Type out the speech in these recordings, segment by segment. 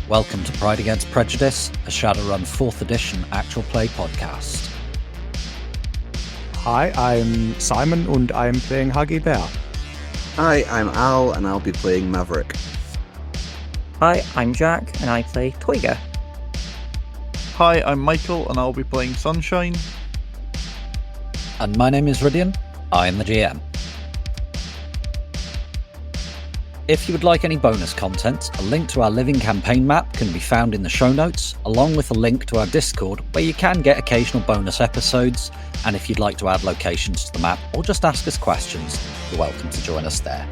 Welcome to Pride Against Prejudice, a Shadowrun 4th edition actual play podcast. Hi, I'm Simon and I'm playing Huggy Bear. Hi, I'm Al and I'll be playing Maverick. Hi, I'm Jack and I play Toyger. Hi, I'm Michael and I'll be playing Sunshine. And my name is Rhydian, I am the GM. If you would like any bonus content, a link to our living campaign map can be found in the show notes, along with a link to our Discord where you can get occasional bonus episodes, and if you'd like to add locations to the map or just ask us questions, you're welcome to join us there.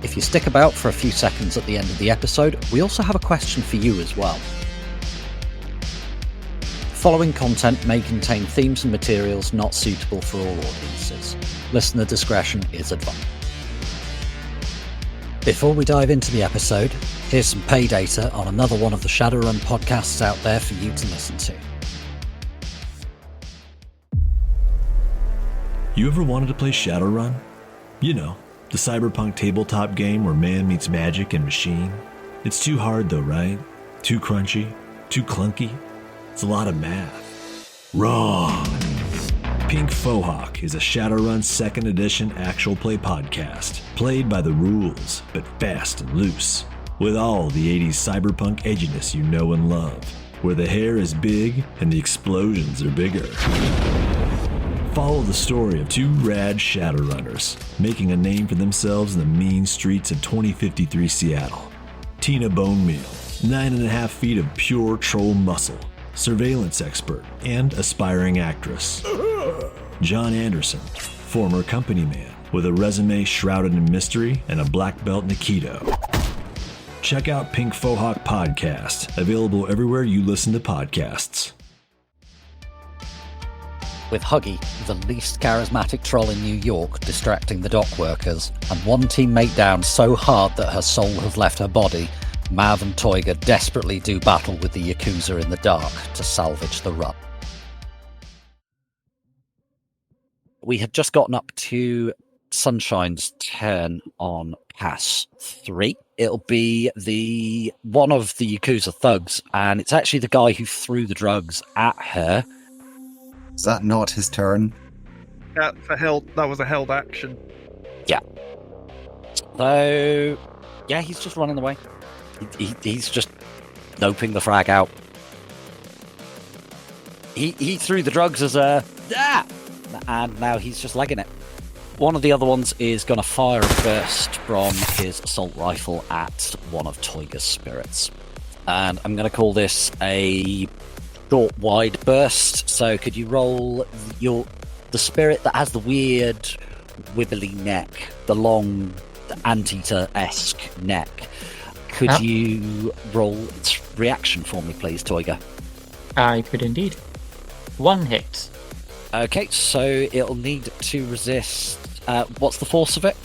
If you stick about for a few seconds at the end of the episode, we also have a question for you as well. Following content may contain themes and materials not suitable for all audiences. Listener discretion is advised. Before we dive into the episode, here's some pay data on another one of the Shadowrun podcasts out there for you to listen to. You ever wanted to play Shadowrun? You know, the cyberpunk tabletop game where man meets magic and machine. It's too hard though, right? Too crunchy? Too clunky? It's a lot of math. Wrong! Pink Fohawk is a Shadowrun 2nd edition actual play podcast, played by the rules, but fast and loose, with all the 80s cyberpunk edginess you know and love, where the hair is big and the explosions are bigger. Follow the story of two rad Shadowrunners, making a name for themselves in the mean streets of 2053 Seattle. Tina Bonemeal, 9.5 feet of pure troll muscle, surveillance expert, and aspiring actress. John Anderson, former company man, with a resume shrouded in mystery and a black belt Nikito. Check out Pink Fohawk Podcast, available everywhere you listen to podcasts. With Huggy, the least charismatic troll in New York, distracting the dockworkers, and one teammate down so hard that her soul has left her body, Mav and Toyger desperately do battle with the Yakuza in the dark to salvage the run. We had just gotten up to Sunshine's turn on pass 3. It'll be the one of the Yakuza thugs, and it's actually the guy who threw the drugs at her. Is that not his turn? That was a held action. Yeah. So, yeah, he's just running away. He's just noping the frag out. He threw the drugs as a... and now he's just legging it. One of the other ones is going to fire a burst from his assault rifle at one of Toyger's spirits. And I'm going to call this a short wide burst. So could you roll the spirit that has the weird wibbly neck, the long anteater-esque neck? Could you roll its reaction for me, please, Toyger? I could indeed. 1 hit. Okay, so it'll need to resist... what's the force of it?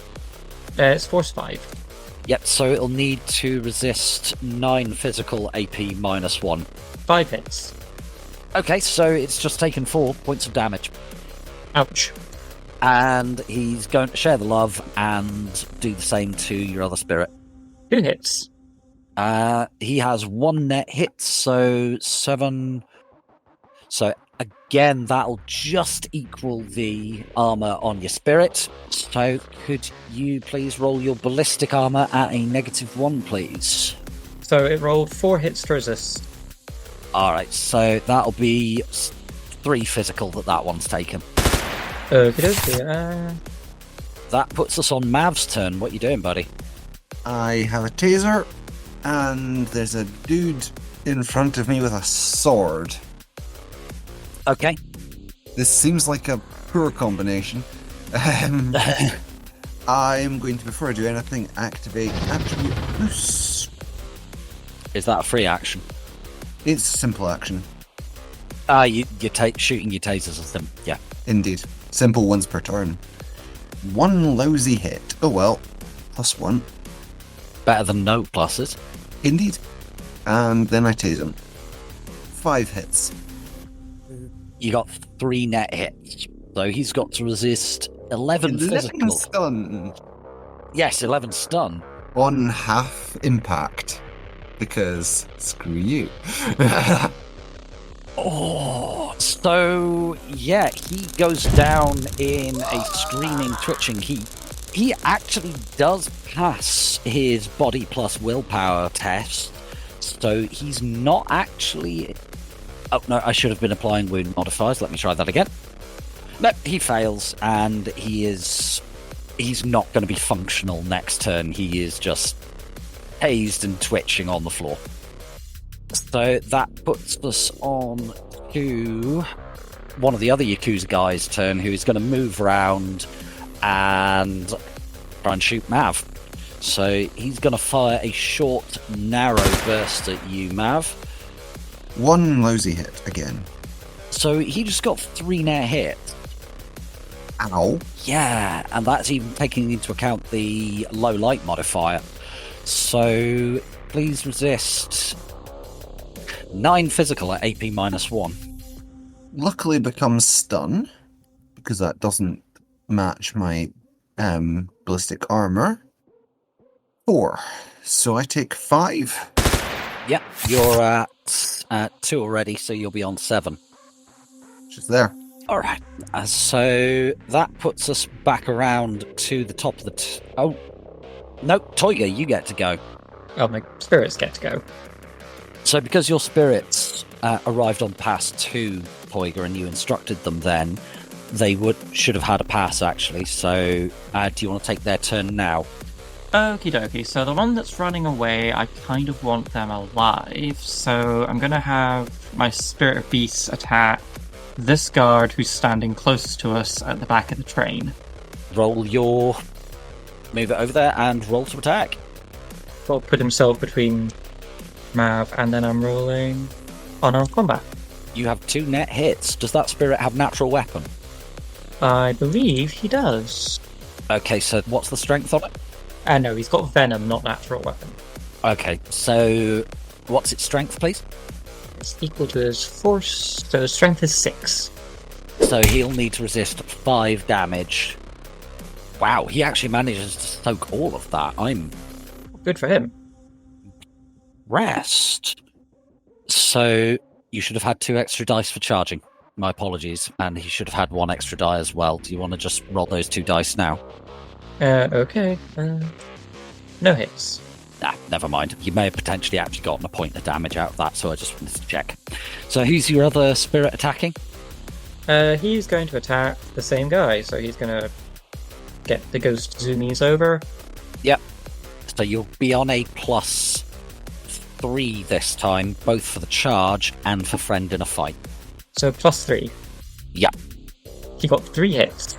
It's force 5. Yep, so it'll need to resist 9 physical AP minus 1. 5 hits. Okay, so it's just taken 4 points of damage. Ouch. And he's going to share the love and do the same to your other spirit. 2 hits. He has 1 net hit, so 7... So again, that'll just equal the armor on your spirit. So could you please roll your ballistic armor at a -1, please? So it rolled 4 hits to resist. Alright, so that'll be 3 physical that one's taken. Okay. That puts us on Mav's turn. What you doing, buddy? I have a taser, and there's a dude in front of me with a sword. Okay. This seems like a poor combination. I'm going to, before I do anything, activate Attribute Whoosh. Is that a free action? It's a simple action. You're shooting your tasers at them. Yeah. Indeed. Simple ones per turn. 1 lousy hit. Oh well. +1. Better than no pluses. Indeed. And then I tase him. 5 hits. You got 3 net hits. So he's got to resist 11 physical. Stun. Yes, 11 stun. On half impact. because screw you. Oh, so yeah, he goes down in a screaming, twitching heap. He actually does pass his body plus willpower test, so he's not actually... Oh, no, I should have been applying wound modifiers. Let me try that again. No, he fails, and he's not going to be functional next turn. He is just hazed and twitching on the floor. So that puts us on to one of the other Yakuza guys' turn, who is going to move around and try and shoot Mav. So he's going to fire a short, narrow burst at you, Mav. One lousy hit again. So he just got 3 net hits. Ow. Yeah, and that's even taking into account the low light modifier. So please resist 9 physical at AP -1. Luckily becomes stun, because that doesn't match my ballistic armor. 4. So I take 5. Yeah, you're at 2 already, so you'll be on 7. Which is there. All right, so that puts us back around to the top of the... Oh, no, Toyger, you get to go. Oh, my spirits get to go. So because your spirits arrived on pass 2, Toyger, and you instructed them then, they should have had a pass, actually. So do you want to take their turn now? Okie dokie, so the one that's running away, I kind of want them alive, so I'm going to have my Spirit of Beasts attack this guard who's standing closest to us at the back of the train. Roll your... Move it over there and roll to attack. Well, put himself between Mav, and then I'm rolling unarmed combat. You have 2 net hits. Does that spirit have natural weapon? I believe he does. Okay, so what's the strength on it? No, he's got venom, not natural weapon. Okay, so what's its strength, please? It's equal to his force, so his strength is 6. So he'll need to resist 5 damage. Wow, he actually manages to soak all of that. I'm... Good for him. Rest. So you should have had 2 extra dice for charging. My apologies. And he should have had 1 extra die as well. Do you want to just roll those 2 dice now? Okay. No hits. Nah, never mind. You may have potentially actually gotten a point of damage out of that, so I just wanted to check. So who's your other spirit attacking? He's going to attack the same guy, so he's going to get the ghost zoomies over. Yep. So you'll be on a +3 this time, both for the charge and for friend in a fight. So +3. Yeah. He got 3 hits.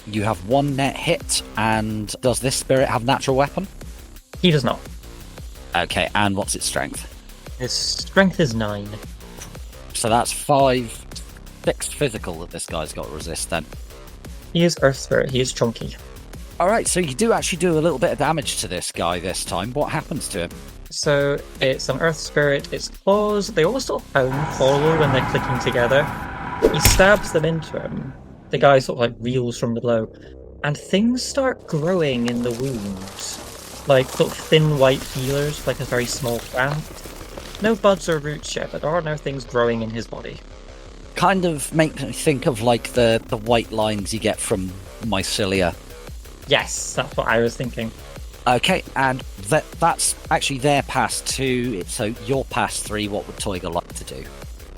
You have 1 net hit, and does this spirit have natural weapon? He does not. Okay, and what's its strength? His strength is 9. So that's 5, 6 physical that this guy's got to resist then. He is Earth Spirit, he is chunky. Alright, so you do actually do a little bit of damage to this guy this time. What happens to him? So it's an Earth Spirit, its claws, they all sort of pound forward when they're clicking together. He stabs them into him. The guy sort of like reels from the blow. And things start growing in the wounds. Like sort of thin white feelers, like a very small plant. No buds or roots yet, but there are now things growing in his body. Kind of makes me think of like the white lines you get from mycelia. Yes, that's what I was thinking. Okay, and that's actually their pass 2, so your pass 3, what would Toyger like to do?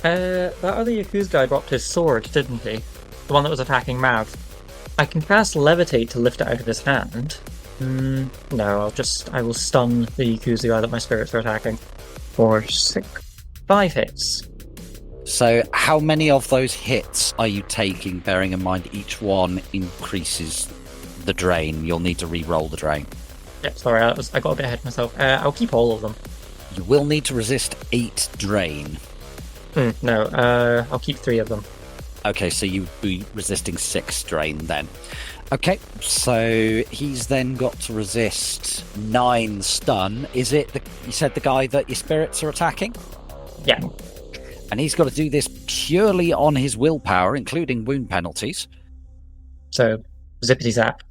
That other Yakuza guy dropped his sword, didn't he? The one that was attacking Mav. I can cast Levitate to lift it out of his hand. No, I will stun the Yakuza guy that my spirits are attacking. For 5 hits. So how many of those hits are you taking, bearing in mind each one increases the drain? You'll need to re-roll the drain. Yeah, sorry, I got a bit ahead of myself. I'll keep all of them. You will need to resist 8 drain. No, I'll keep 3 of them. Okay, so you'd be resisting 6 drain then. Okay, so he's then got to resist 9 stun. Is it, you said the guy that your spirits are attacking? Yeah. And he's got to do this purely on his willpower, including wound penalties. So, zippity zap.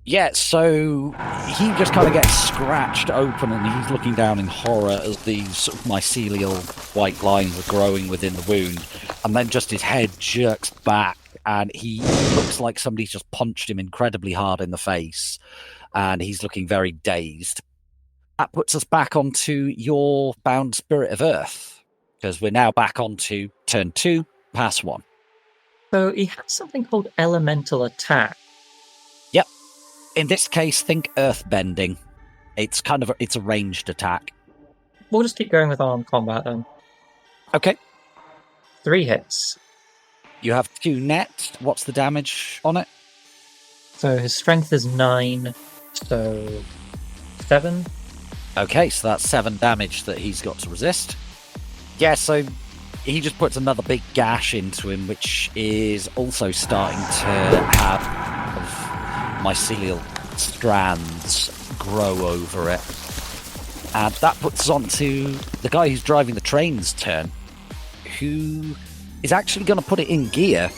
Yeah, so he just kind of gets scratched open and he's looking down in horror as these sort of mycelial white lines are growing within the wound. And then just his head jerks back and he looks like somebody's just punched him incredibly hard in the face. And he's looking very dazed. That puts us back onto your bound spirit of Earth, because we're now back onto turn 2, pass 1. So he has something called elemental attack. Yep. In this case, think earth bending. It's it's a ranged attack. We'll just keep going with armed combat then. Okay. 3 hits. You have 2 net. What's the damage on it? So his strength is 9, so 7. Okay, so that's 7 damage that he's got to resist. Yeah, so he just puts another big gash into him, which is also starting to have mycelial strands grow over it. And that puts us on to the guy who's driving the train's turn, who is actually going to put it in gear.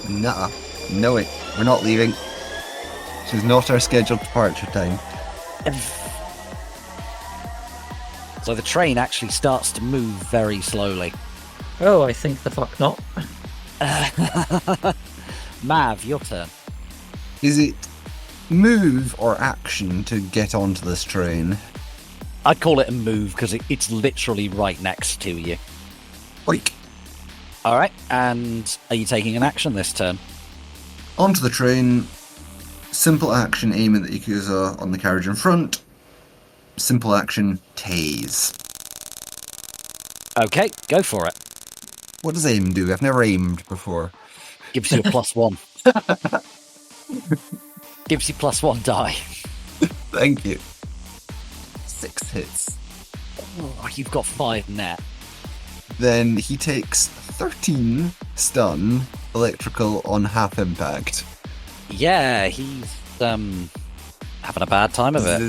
Nah, no it. We're not leaving. This is not our scheduled departure time. So the train actually starts to move very slowly. Oh, I think the fuck not. Mav, your turn. Is it move or action to get onto this train? I'd call it a move because it's literally right next to you. Oink. All right, and are you taking an action this turn? Onto the train. Simple action, aim at the Yakuza on the carriage in front. Simple action, tase. Okay, go for it. What does aim do? I've never aimed before. Gives you a +1. Gives you +1 die. Thank you. 6 hits. Oh, you've got 5 net. Then he takes 13 stun electrical on half impact. Yeah, he's having a bad time of it.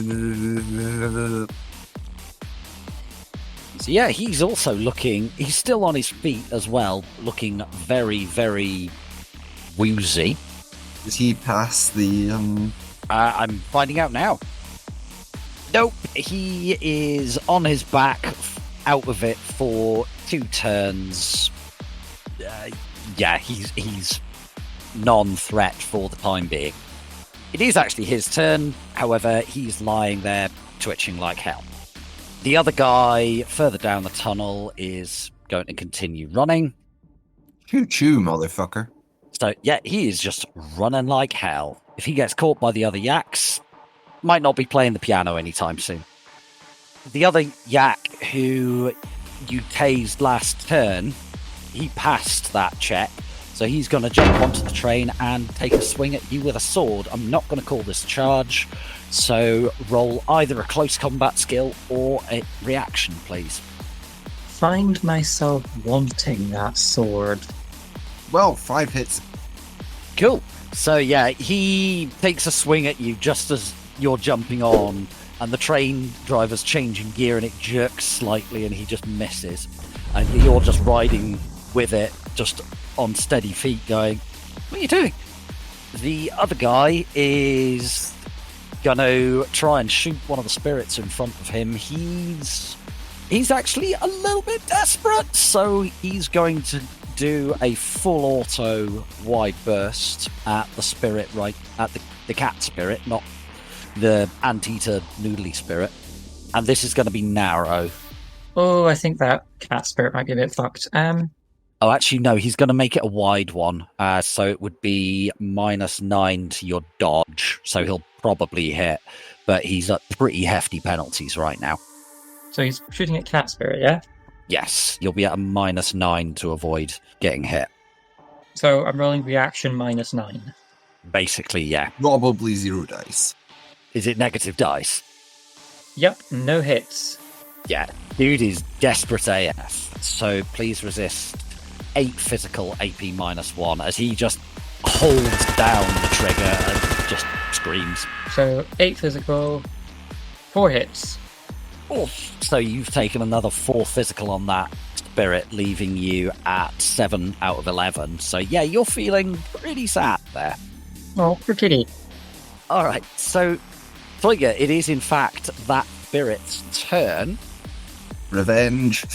So yeah, he's also looking. He's still on his feet as well, looking very, very woozy. Does he pass the I'm finding out now. Nope, he is on his back, out of it for 2 turns. Yeah, he's non-threat for the time being. It is actually his turn, however, he's lying there twitching like hell. The other guy further down the tunnel is going to continue running. Choo-choo, motherfucker. So, yeah, he is just running like hell. If he gets caught by the other yaks, might not be playing the piano anytime soon. The other yak who you tased last turn, he passed that check. So he's going to jump onto the train and take a swing at you with a sword. I'm not going to call this charge. So roll either a close combat skill or a reaction, please. Find myself wanting that sword. Well, 5 hits. Cool. So yeah, he takes a swing at you just as you're jumping on, and the train driver's changing gear and it jerks slightly and he just misses. And you're just riding with it, just on steady feet going, what are you doing? The other guy is gonna try and shoot one of the spirits in front of him. He's actually a little bit desperate, so he's going to do a full auto wide burst at the spirit, right at the cat spirit, not the anteater noodly spirit. And this is going to be narrow. Oh, I think that cat spirit might be a bit fucked. Oh, actually, no, he's going to make it a wide one. So it would be -9 to your dodge. So he'll probably hit, but he's at pretty hefty penalties right now. So he's shooting at cat spirit, yeah? Yes, you'll be at a -9 to avoid getting hit. So I'm rolling reaction -9. Basically, yeah. Probably 0 dice. Is it negative dice? Yep, no hits. Yeah, dude is desperate AF. So please resist 8 physical AP -1 as he just holds down the trigger and just screams. So 8 physical, 4 hits. Oh, so you've taken another 4 physical on that spirit, leaving you at 7 out of 11. So yeah, you're feeling pretty sad there. Oh, for kitty. Alright, so, Toyger, it is in fact that spirit's turn. Revenge.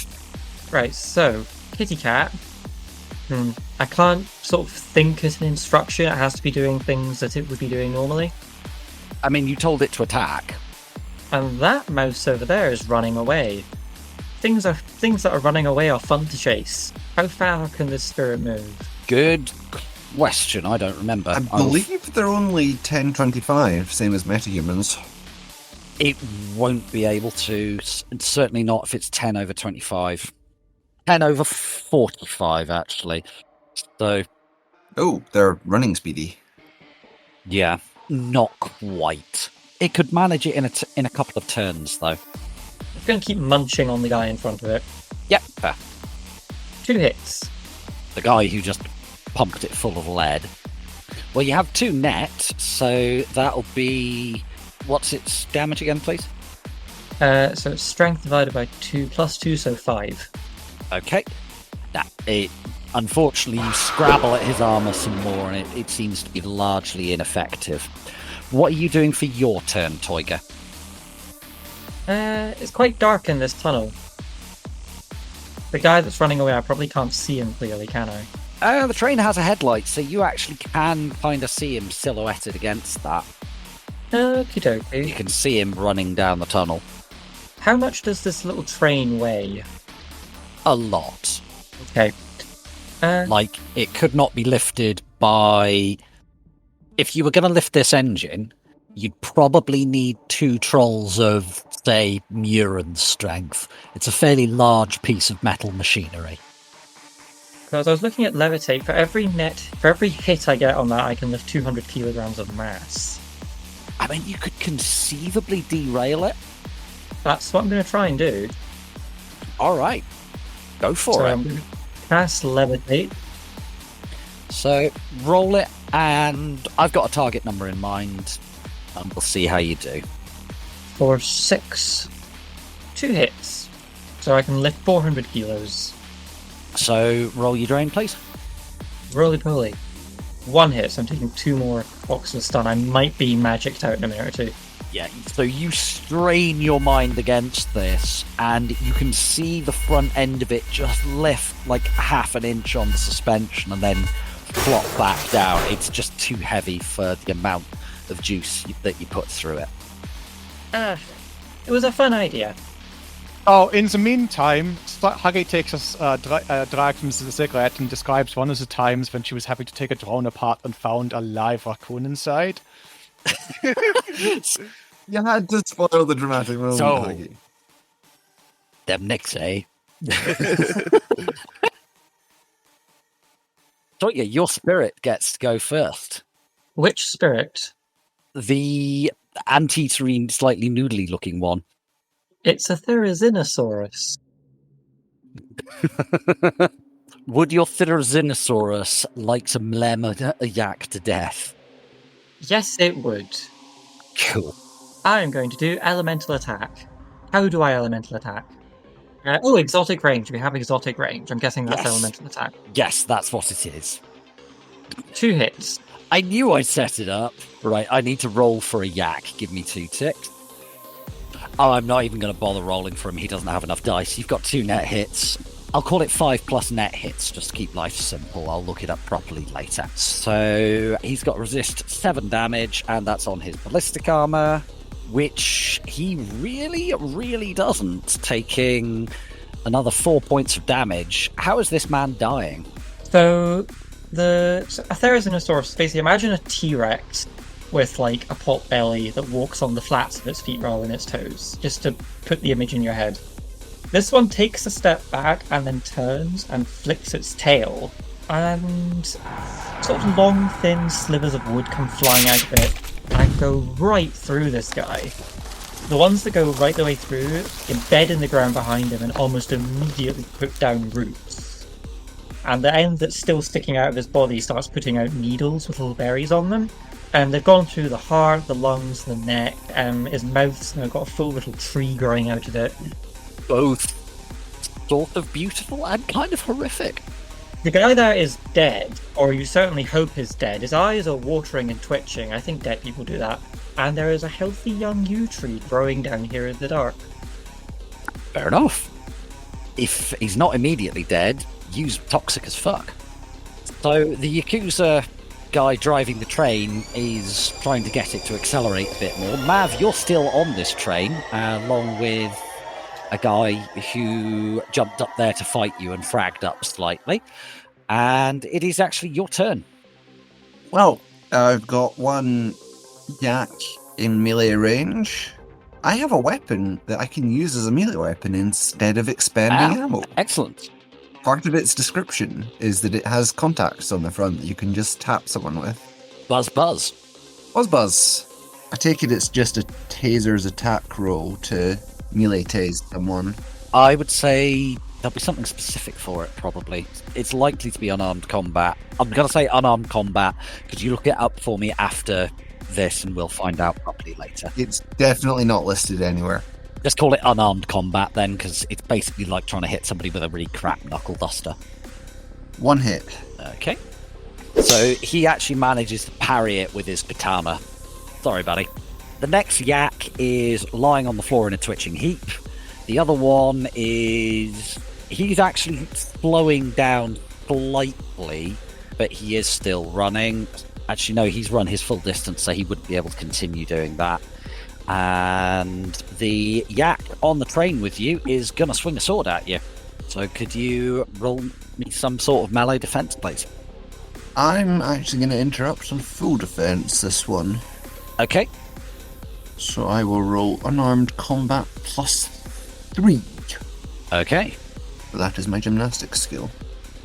Right, so, kitty cat. I can't sort of think as an instruction. It has to be doing things that it would be doing normally. I mean, you told it to attack. And that mouse over there is running away. Things that are running away are fun to chase. How far can this spirit move? Good question, I don't remember. I believe they're only 1025, same as metahumans. It won't be able to, certainly not if it's 10 over 25. 10 over 45, actually. So, Oh, they're running speedy. yeah, not quite. It could manage it in a couple of turns, though. It's going to keep munching on the guy in front of it. Yep, fair. 2 hits. The guy who just pumped it full of lead. Well, you have 2 net, so that'll be... What's its damage again, please? So it's strength divided by 2 plus 2, so 5. Okay. Now, unfortunately, you scrabble at his armor some more, and it seems to be largely ineffective. What are you doing for your turn, Toyger? It's quite dark in this tunnel. The guy that's running away, I probably can't see him clearly, can I? The train has a headlight, so you actually can kind of see him silhouetted against that. Okie dokie. You can see him running down the tunnel. How much does this little train weigh? A lot. Okay. Like, it could not be lifted by... If you were going to lift this engine, you'd probably need 2 trolls of, say, Murin strength. It's a fairly large piece of metal machinery. Because I was looking at levitate, for every hit I get on that, I can lift 200 kilograms of mass. I mean, you could conceivably derail it. That's what I'm going to try and do. All right. Go for So it. I'm going to cast levitate. So, roll it, and I've got a target number in mind, and we'll see how you do. For 6. 2 hits. So I can lift 400 kilos. So, roll your drain, please. Roly-poly. 1 hit, so I'm taking 2 more boxes of stun. I might be magicked out in a minute or 2. Yeah, so you strain your mind against this, and you can see the front end of it just lift like half an inch on the suspension and then flop back down. It's just too heavy for the amount of juice that you put through it. It was a fun idea. Oh, in the meantime, Huggy takes us drags from the cigarette and describes one of the times when she was having to take a drone apart and found a live raccoon inside. You had to spoil the dramatic moment, So- Huggy. Them nicks, eh? So yeah, your spirit gets to go first. Which spirit? The anti-terrene, slightly noodly looking one. It's a Therizinosaurus. Would your Therizinosaurus like to mlem a yak to death? Yes, it would. Cool. I am going to do elemental attack. How do I elemental attack? Exotic range. We have exotic range. I'm guessing that's Yes. elemental attack. Yes, that's what it is. 2 hits. I knew I'd set it up. Right, I need to roll for a yak. Give me 2 ticks. Oh, I'm not even going to bother rolling for him. He doesn't have enough dice. You've got 2 net hits. I'll call it 5 plus net hits, just to keep life simple. I'll look it up properly later. So he's got resist 7 damage, and that's on his ballistic armor, which he really doesn't, taking another 4 points of damage. How is this man dying? So, a Therizinosaurus, basically imagine a T-Rex with like a pot belly that walks on the flats of its feet rather than its toes, just to put the image in your head. This one takes a step back and then turns and flicks its tail, and sort of long, thin slivers of wood come flying out of it and go right through this guy. The ones that go right the way through embed in the ground behind him and almost immediately put down roots. And the end that's still sticking out of his body starts putting out needles with little berries on them. And they've gone through the heart, the lungs, the neck, his mouth's now got a full little tree growing out of it. Both sort of beautiful and kind of horrific. The guy there is dead, or you certainly hope is dead. His eyes are watering and twitching. I think dead people do that. And there is a healthy young yew tree growing down here in the dark. Fair enough. If he's not immediately dead, yew's toxic as fuck. So the Yakuza guy driving the train is trying to get it to accelerate a bit more. Mav, you're still on this train, along with a guy who jumped up there to fight you and fragged up slightly. And it is actually your turn. Well, I've got one yak in melee range. I have a weapon that I can use as a melee weapon instead of expending ammo. Excellent. Part of its description is that it has contacts on the front that you can just tap someone with. Buzz, buzz. Buzz. I take it it's just a taser's attack roll to melee tase someone. I would say there'll be something specific for it, probably. It's likely to be unarmed combat. I'm going to say unarmed combat, because you look it up for me after this and we'll find out properly later. It's definitely not listed anywhere. Just call it unarmed combat then, because it's basically like trying to hit somebody with a really crap knuckle duster. One hit. Okay. So he actually manages to parry it with his katana. Sorry, buddy. The next yak is lying on the floor in a twitching heap. The other one is... he's actually slowing down slightly, but he is still running. Actually, no, he's run his full distance, so he wouldn't be able to continue doing that. And the yak on the train with you is going to swing a sword at you. So could you roll me some sort of melee defense, please? I'm actually going to interrupt some full defense this one. Okay. So I will roll unarmed combat +3. Okay. That is my gymnastics skill.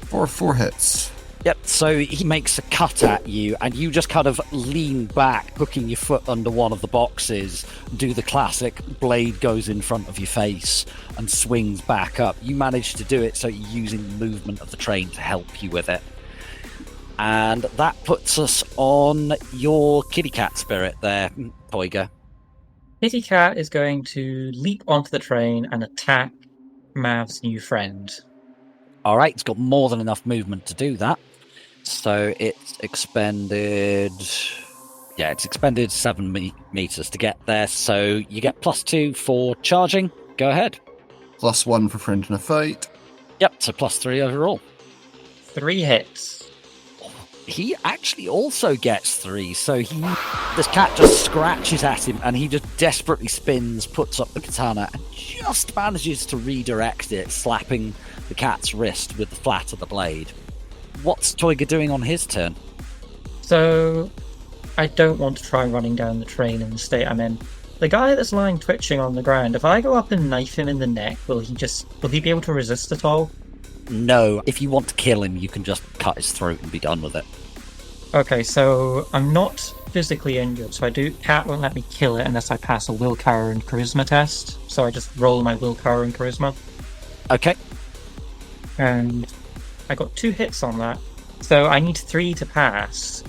For 4 hits. Yep, so he makes a cut at you, and you just kind of lean back, hooking your foot under one of the boxes, do the classic blade goes in front of your face and swings back up. You manage to do it, so you're using the movement of the train to help you with it. And that puts us on your kitty cat spirit there, Toyger. Kitty Cat is going to leap onto the train and attack Mav's new friend. Alright, it's got more than enough movement to do that. So it's expended... yeah, it's expended 7 meters to get there, so you get +2 for charging. Go ahead. +1 for friend in a fight. Yep, so +3 overall. 3 hits. He actually also gets 3, so this cat just scratches at him and he just desperately spins, puts up the katana and just manages to redirect it, slapping the cat's wrist with the flat of the blade. What's Toyger doing on his turn? So, I don't want to try running down the train in the state I'm in. The guy that's lying twitching on the ground, if I go up and knife him in the neck, will he be able to resist at all? No, if you want to kill him, you can just cut his throat and be done with it. Okay, so I'm not physically injured, so Cat won't let me kill it unless I pass a willpower and charisma test. So I just roll my willpower and charisma. Okay. And I got 2 hits on that. So I need 3 to pass.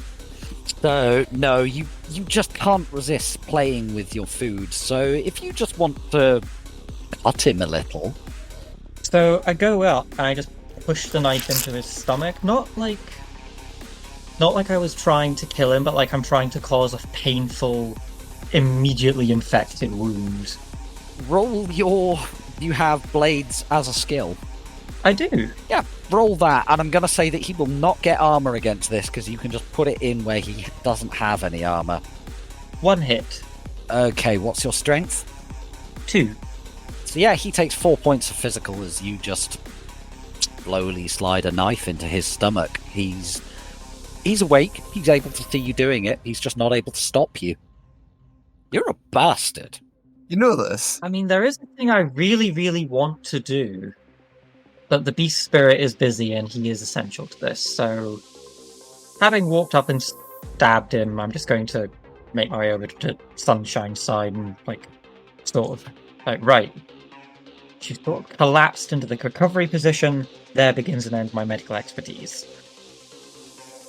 So, no, you just can't resist playing with your food. So if you just want to cut him a little... So I go up and I just push the knife into his stomach. Not like I was trying to kill him, but like I'm trying to cause a painful, immediately infected wound. Roll you have blades as a skill. I do. Yeah, roll that, and I'm going to say that he will not get armor against this, because you can just put it in where he doesn't have any armor. 1 hit. Okay, what's your strength? 2. So yeah, he takes 4 points of physical as you just slowly slide a knife into his stomach. He's awake, he's able to see you doing it, he's just not able to stop you. You're a bastard. You know this. I mean, there is a thing I really, really want to do, but the beast spirit is busy and he is essential to this, so having walked up and stabbed him, I'm just going to make my way over to Sunshine's side and, right. She's sort of collapsed into the recovery position. There begins and ends my medical expertise.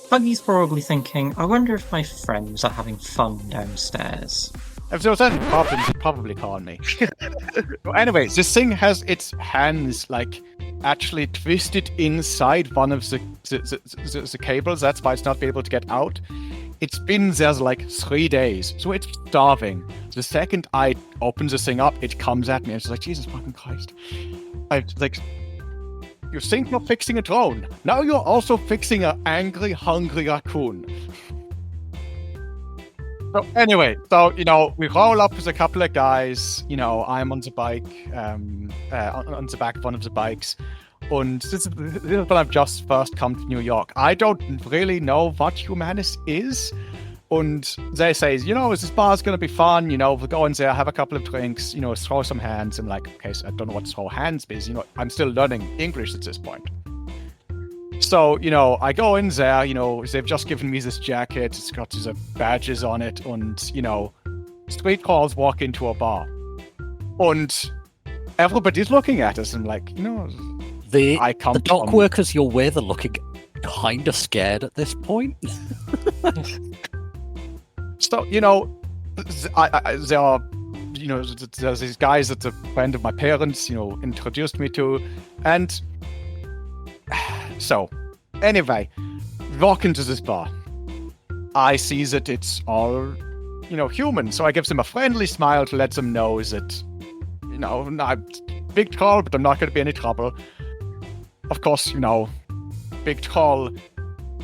Huggy's probably thinking, I wonder if my friends are having fun downstairs. If there was any problems, you'd probably call me. Anyways, this thing has its hands, like, actually twisted inside one of the cables. That's why it's not able to get out. It's been there like 3 days, so it's starving. The second I open this thing up, it comes at me. It's like, Jesus fucking Christ. You think you're fixing a drone. Now you're also fixing an angry, hungry raccoon. So anyway, we roll up with a couple of guys. I'm on the bike, on the back of one of the bikes. And this is when I've just first come to New York. I don't really know what Humanus is. And they say, this bar's going to be fun. We'll go in there, have a couple of drinks, throw some hands. I'm like, okay, so I don't know what throw hands is. I'm still learning English at this point. So, I go in there, they've just given me this jacket. It's got these badges on it. And, street crawls walk into a bar. And everybody's looking at us and like, The dock workers you're with are looking kind of scared at this point. So, there are, there's these guys that a friend of my parents, introduced me to. And so, anyway, walk into this bar. I see that it's all, human. So I give them a friendly smile to let them know that, I'm big troll, but I'm not going to be any trouble. Of course, big troll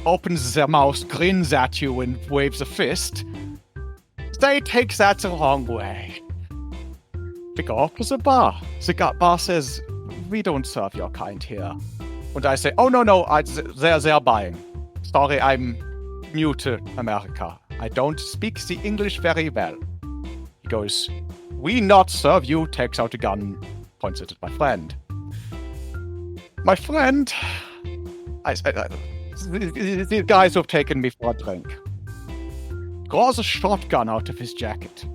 opens their mouth, grins at you, and waves a fist. They take that the wrong way. They go up to the bar. The bar says, "We don't serve your kind here." And I say, "Oh, no, they're buying. Sorry, I'm new to America. I don't speak the English very well." He goes, "We not serve you," takes out a gun, points it at my friend. My friend, these guys who've taken me for a drink, draws a shotgun out of his jacket,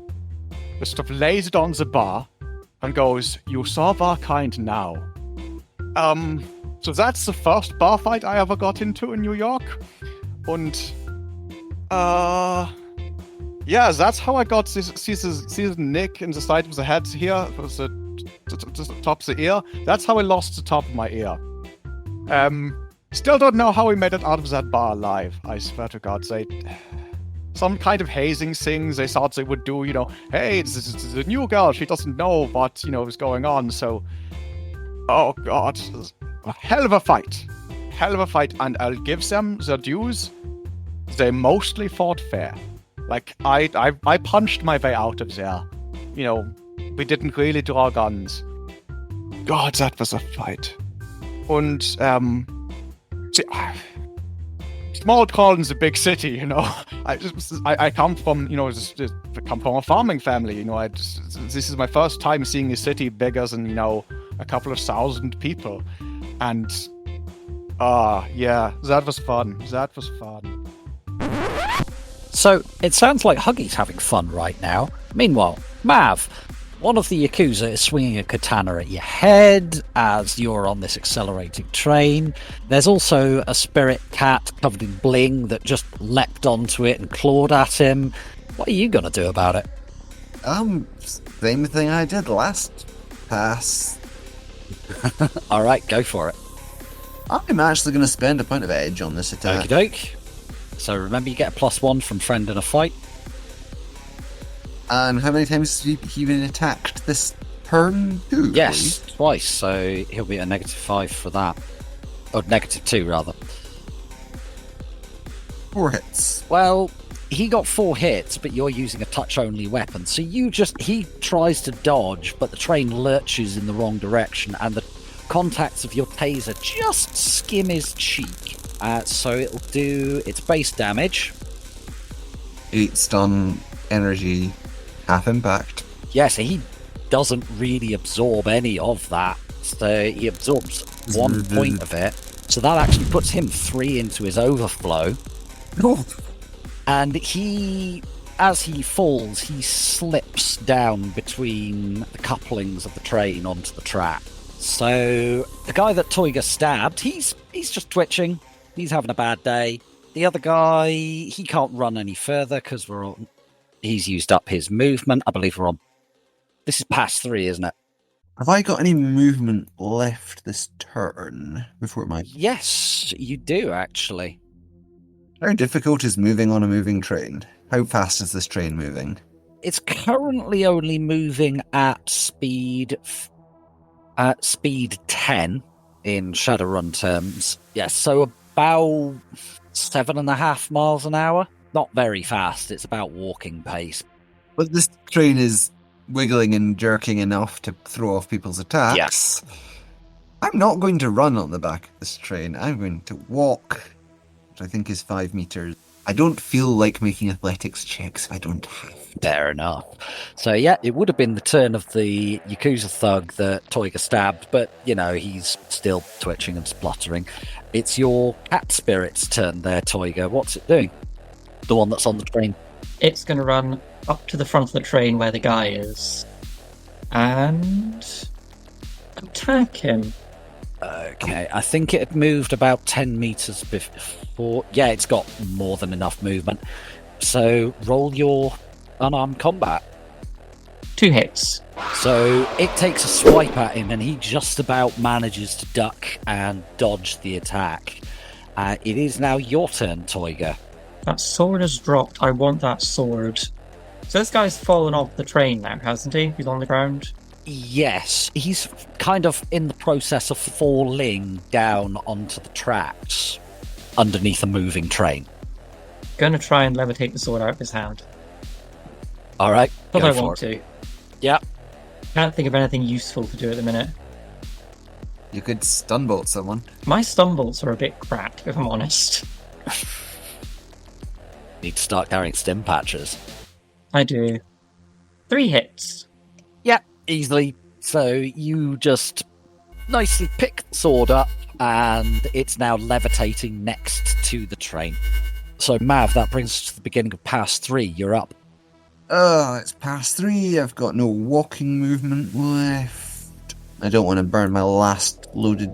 just lays it on the bar, and goes, "You serve our kind now." So that's the first bar fight I ever got into in New York. And, yeah, that's how I got this nick in the side of the head here, the top of the ear. That's how I lost the top of my ear. Still don't know how we made it out of that bar alive. I swear to God, some kind of hazing things they thought they would do, hey, this is a new girl, she doesn't know what, is going on, so, oh God, a hell of a fight, and I'll give them their dues. They mostly fought fair. Like, I punched my way out of there. We didn't really draw guns. God, that was a fight. And, small town is a big city, I come from, come from a farming family, this is my first time seeing a city bigger than, a couple of thousand people. And, yeah, that was fun. So, it sounds like Huggy's having fun right now. Meanwhile, Mav, one of the Yakuza is swinging a katana at your head as you're on this accelerating train. There's also a spirit cat covered in bling that just leapt onto it and clawed at him. What are you going to do about it? Same thing I did last pass. Alright, go for it. I'm actually going to spend a point of edge on this attack. Okie doke. So remember, you get a +1 from friend in a fight. And how many times has he been attacked this turn? Two, yes, please? Twice, so he'll be at a -5 for that. Or -2, rather. 4 hits. Well, he got 4 hits, but you're using a touch-only weapon, so he tries to dodge, but the train lurches in the wrong direction, and the contacts of your taser just skim his cheek. So it'll do its base damage. 8 stun, energy, half impact. Yeah, so he doesn't really absorb any of that. So he absorbs 1 point of it. So that actually puts him 3 into his overflow. And as he falls, he slips down between the couplings of the train onto the track. So the guy that Toyger stabbed, he's just twitching. He's having a bad day. The other guy, he can't run any further because we're He's used up his movement. I believe we're on. This is past 3, isn't it? Have I got any movement left this turn before my... Yes, you do, actually. How difficult is moving on a moving train? How fast is this train moving? It's currently only moving at speed 10 in Shadowrun terms. Yes, so about 7.5 miles an hour. Not very fast. It's about walking pace. But this train is wiggling and jerking enough to throw off people's attacks. Yes. I'm not going to run on the back of this train. I'm going to walk, which I think is 5 meters. I don't feel like making athletics checks if I don't have to. Fair enough. So, yeah, it would have been the turn of the Yakuza thug that Toyger stabbed, but, he's still twitching and spluttering. It's your cat spirit's turn there, Toyger. What's it doing? The one that's on the train. It's going to run up to the front of the train where the guy is and attack him. Okay, I think it had moved about 10 meters before. Yeah, it's got more than enough movement. So roll your unarmed combat. 2 hits. So it takes a swipe at him and he just about manages to duck and dodge the attack. It is now your turn, Toyger. That sword has dropped. I want that sword. So this guy's fallen off the train now, hasn't he? He's on the ground. Yes, he's kind of in the process of falling down onto the tracks underneath a moving train. Gonna try and levitate the sword out of his hand. All right, But go I for want it. to. Yeah. Can't think of anything useful to do at the minute. You could stunbolt someone. My stumbles are a bit crap, if I'm honest. Need to start carrying stim patches. I do. 3 hits. Yeah, easily. So you just nicely pick the sword up and it's now levitating next to the train. So Mav, that brings us to the beginning of pass 3. You're up. Oh, it's past 3. I've got no walking movement left. I don't want to burn my last loaded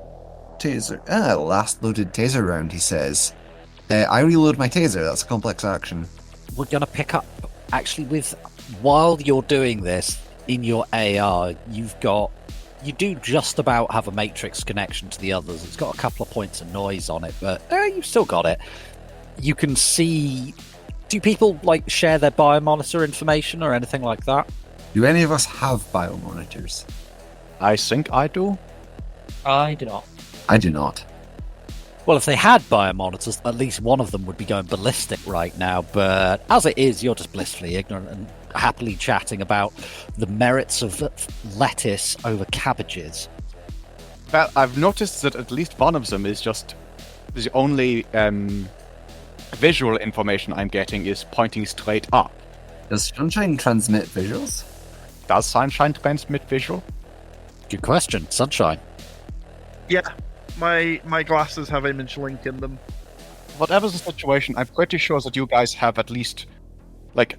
taser. Last loaded taser round, he says. I reload my taser. That's a complex action. We're going to pick up, actually, while you're doing this, in your AR, you do just about have a matrix connection to the others. It's got a couple of points of noise on it, but you've still got it. You can see... Do people, share their biomonitor information or anything like that? Do any of us have biomonitors? I think I do. I do not. I do not. Well, if they had biomonitors, at least one of them would be going ballistic right now, but as it is, you're just blissfully ignorant and happily chatting about the merits of lettuce over cabbages. Well, I've noticed that at least one of them is just the only visual information I'm getting is pointing straight up. Does Sunshine transmit visuals? Does Sunshine transmit visual? Good question, Sunshine. Yeah, my glasses have image link in them. Whatever the situation, I'm pretty sure that you guys have at least,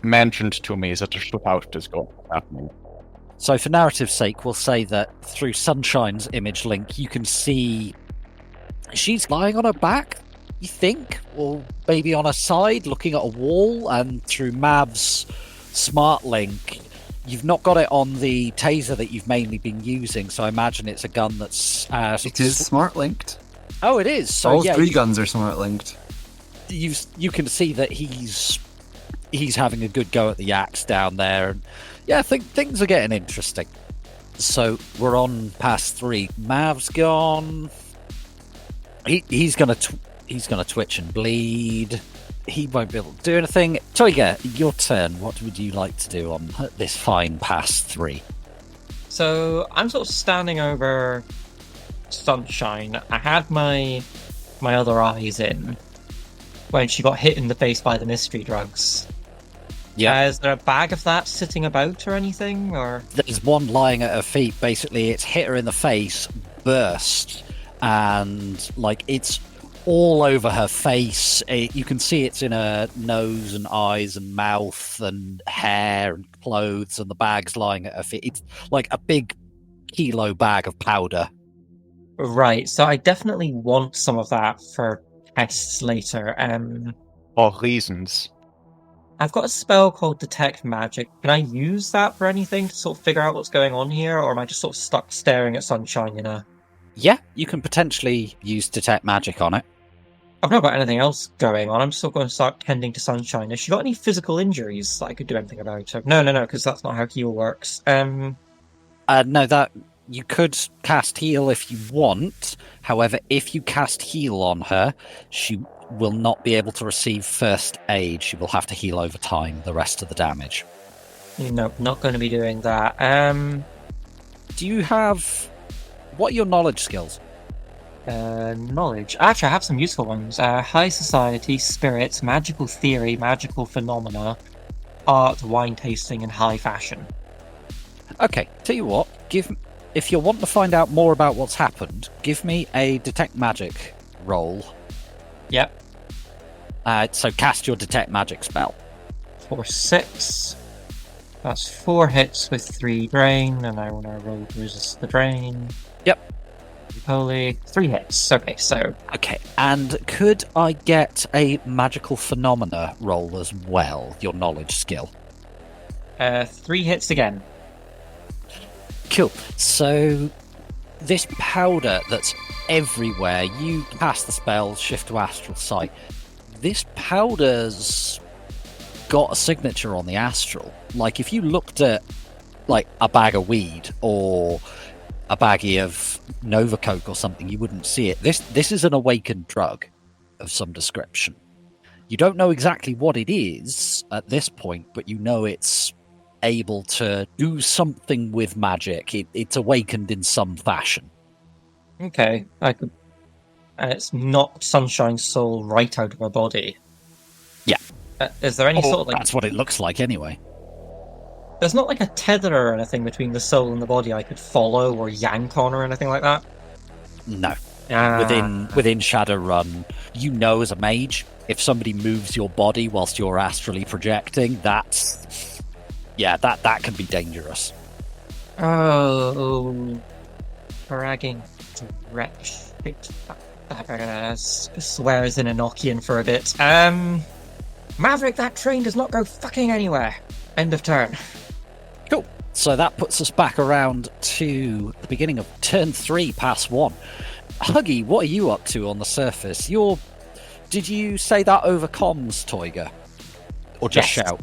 mentioned to me that a shootout is going to happen. So for narrative's sake, we'll say that through Sunshine's image link, you can see she's lying on her back, you think, or maybe on her side, looking at a wall, and through Mav's smart link, you've not got it on the taser that you've mainly been using, so I imagine it's a gun that's... It is smart linked. Oh, it is. So all yeah, 3 guns are smart linked. you can see that he's having a good go at the axe down there, and yeah, I think things are getting interesting. So we're on past 3. Mav's gone. He's gonna twitch and bleed. He won't be able to do anything. Toyger, your turn. What would you like to do on this fine past 3? So I'm sort of standing over Sunshine. I had my other eyes in when she got hit in the face by the mystery drugs. Yeah. Is there a bag of that sitting about or anything? Or There's one lying at her feet. Basically, it's hit her in the face, burst, and it's all over her face. You can see it's in her nose and eyes and mouth and hair and clothes, and the bag's lying at her feet. It's like a big kilo bag of powder. right, so I definitely want some of that for tests later. For reasons. I've got a spell called Detect Magic. Can I use that for anything to sort of figure out what's going on here, or am I just sort of stuck staring at sunshine, you know? Yeah, you can potentially use Detect Magic on it. I've not got anything else going on. I'm just sort of going to start tending to sunshine. Has she got any physical injuries that I could do anything about? No, because that's not how heal works. No, that you could cast heal if you want. However, if you cast heal on her, she will not be able to receive first aid. She will have to heal over time the rest of the damage. No, not going to be doing that. Do you have... What are your knowledge skills? Knowledge. Actually, I have some useful ones. High society, spirits, magical theory, magical phenomena, art, wine tasting, and high fashion. Okay, tell you what, if you want to find out more about what's happened, give me a Detect Magic roll. Yep. So cast your Detect Magic spell. For 6. That's 4 hits with 3 drain, and I want to roll to resist the drain. Yep. Foley. 3 hits. Okay, so... Okay, and could I get a magical phenomena roll as well, your knowledge skill? 3 hits again. Cool. So, this powder that's everywhere, you cast the spell, shift to astral sight. This powder's got a signature on the astral. Like, if you looked at, like, a bag of weed or a baggie of Nova Coke or something, you wouldn't see it. This is an awakened drug of some description. You don't know exactly what it is at this point, but you know it's able to do something with magic. It's awakened in some fashion. Okay, I could... And it's knocked Sunshine's soul right out of her body. Yeah. Is there any sort of, like... That's what it looks like anyway. There's not like a tether or anything between the soul and the body I could follow or yank on or anything like that? No. Within Shadowrun, you know as a mage, if somebody moves your body whilst you're astrally projecting, that can be dangerous. Oh, bragging wretch. Swears in Enochian for a bit. Maverick, that train does not go fucking anywhere. End of turn. Cool. So that puts us back around to the beginning of turn 3, pass 1. Huggy, what are you up to on the surface? Did you say that over comms, Toyger? Or just Yes. shout?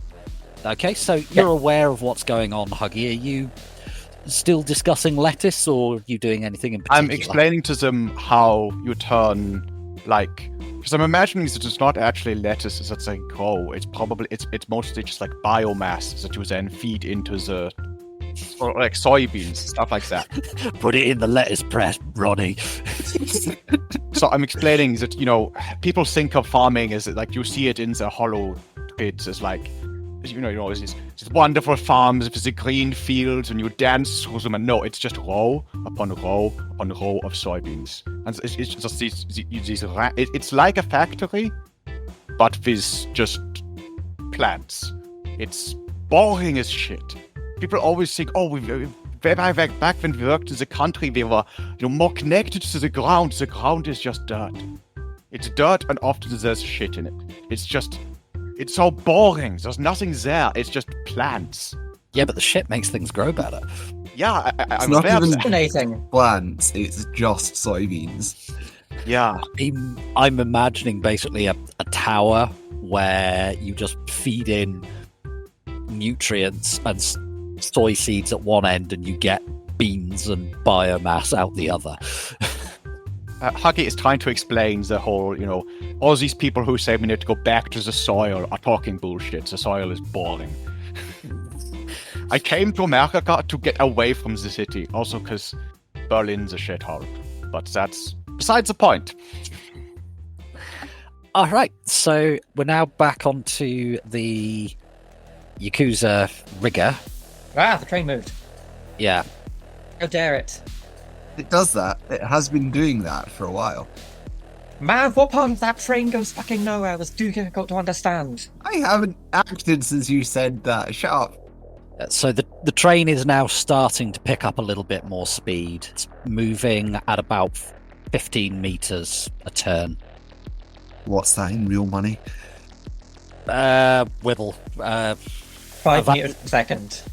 Okay, so you're aware of what's going on, Huggy. Are you still discussing lettuce, or are you doing anything in particular? I'm explaining to them how you turn, like, because I'm imagining that it's not actually lettuce that they grow. It's mostly just like biomass that you then feed into the, or like soybeans, stuff like that. Put it in the lettuce press, Ronnie. So I'm explaining that, people think of farming as like you see it in the hollow pits as like, these wonderful farms with the green fields and you dance through them, and no, it's just row upon row upon row of soybeans, and it's just it's like a factory, but with just plants. It's boring as shit. People always think, back when we worked in the country, we were more connected to the ground. The ground is just dirt. It's dirt, and often there's shit in it. It's so boring. There's nothing there. It's just plants. Yeah, but the shit makes things grow better. Yeah, It's I'm not aware of even that. Fascinating. plants, it's just soybeans. Yeah. I'm imagining basically a tower where you just feed in nutrients and soy seeds at one end, and you get beans and biomass out the other. Huggy is trying to explain the whole, all these people who say we need to go back to the soil are talking bullshit. The soil is boring. I came to America to get away from the city, also because Berlin's a shithole. But that's besides the point. All right, so we're now back onto the Yakuza rigger. Ah, the train moved. Yeah. How dare it. It does that. It has been doing that for a while. Mav, what part of that train goes fucking nowhere? It was too difficult to understand. I haven't acted since you said that. Shut up. So the train is now starting to pick up a little bit more speed. It's moving at about 15 meters a turn. What's that in real money? Whittle. 5 meters per second.